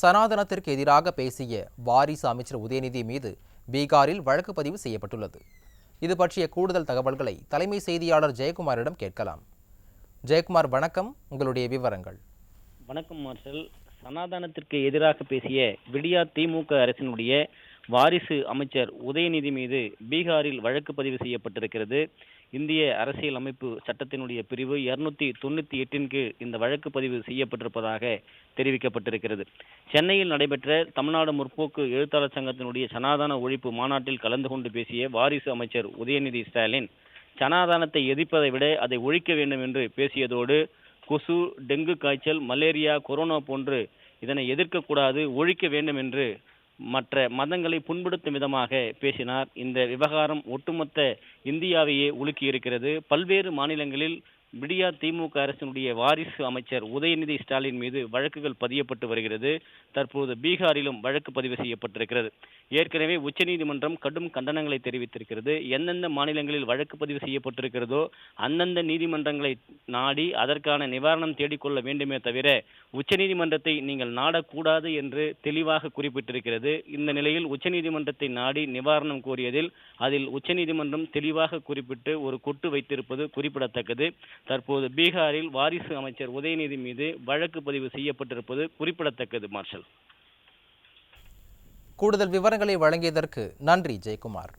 சனாதனத்திற்கு எதிராக பேசிய வாரிசு அமைச்சர் உதயநிதி மீது பீகாரில் வழக்கு பதிவு செய்யப்பட்டுள்ளது. இது பற்றிய கூடுதல் தகவல்களை தலைமை செய்தியாளர் ஜெயக்குமாரிடம் கேட்கலாம். ஜெயக்குமார், வணக்கம். உங்களுடைய விவரங்கள். வணக்கம் மார்ஷல். சனாதனத்திற்கு எதிராக பேசிய விடியா திமுக அரசினுடைய வாரிசு அமைச்சர் உதயநிதி மீது பீகாரில் வழக்கு பதிவு செய்யப்பட்டிருக்கிறது. இந்திய அரசியல் அமைப்பு சட்டத்தினுடைய பிரிவு 298 கீழ் இந்த வழக்கு பதிவு செய்யப்பட்டிருப்பதாக தெரிவிக்கப்பட்டிருக்கிறது. சென்னையில் நடைபெற்ற தமிழ்நாடு முற்போக்கு எழுத்தாளர் சங்கத்தினுடைய சனாதன ஒழிப்பு மாநாட்டில் கலந்து கொண்டு பேசிய வாரிசு அமைச்சர் உதயநிதி ஸ்டாலின் சனாதனத்தை எதிர்ப்பதை விட அதை ஒழிக்க வேண்டும் என்று பேசியதோடு கொசு, டெங்கு காய்ச்சல், மலேரியா, கொரோனா போன்று இதனை எதிர்க்கக்கூடாது, ஒழிக்க வேண்டும் என்று மற்ற மதங்களை புண்படுத்தும் விதமாக பேசினார். இந்த விவகாரம் ஒட்டுமொத்த இந்தியாவையே உலுக்கியிருக்கிறது. பல்வேறு மாநிலங்களில் விடியா திமுக அரசினுடைய வாரிசு அமைச்சர் உதயநிதி ஸ்டாலின் மீது வழக்குகள் பதியப்பட்டு வருகிறது. தற்போது பீகாரிலும் வழக்கு பதிவு செய்யப்பட்டிருக்கிறது. ஏற்கனவே உச்சநீதிமன்றம் கடும் கண்டனங்களை தெரிவித்திருக்கிறது. எந்தெந்த மாநிலங்களில் வழக்கு பதிவு செய்யப்பட்டிருக்கிறதோ அந்தந்த நீதிமன்றங்களை நாடி அதற்கான நிவாரணம் தேடிக்கொள்ள வேண்டுமே தவிர உச்சநீதிமன்றத்தை நீங்கள் நாடக்கூடாது என்று தெளிவாக குறிப்பிட்டிருக்கிறது. இந்த நிலையில் உச்சநீதிமன்றத்தை நாடி நிவாரணம் கோரியதில் அதில் உச்சநீதிமன்றம் தெளிவாக குறிப்பிட்டு ஒரு கொட்டு வைத்திருப்பது குறிப்பிடத்தக்கது. தற்போது பீகாரில் வாரிசு அமைச்சர் உதயநிதி மீது வழக்கு பதிவு செய்யப்பட்டிருப்பது குறிப்பிடத்தக்கது. மார்ஷல், கூடுதல் விவரங்களை வழங்கியதற்கு நன்றி ஜெயக்குமார்.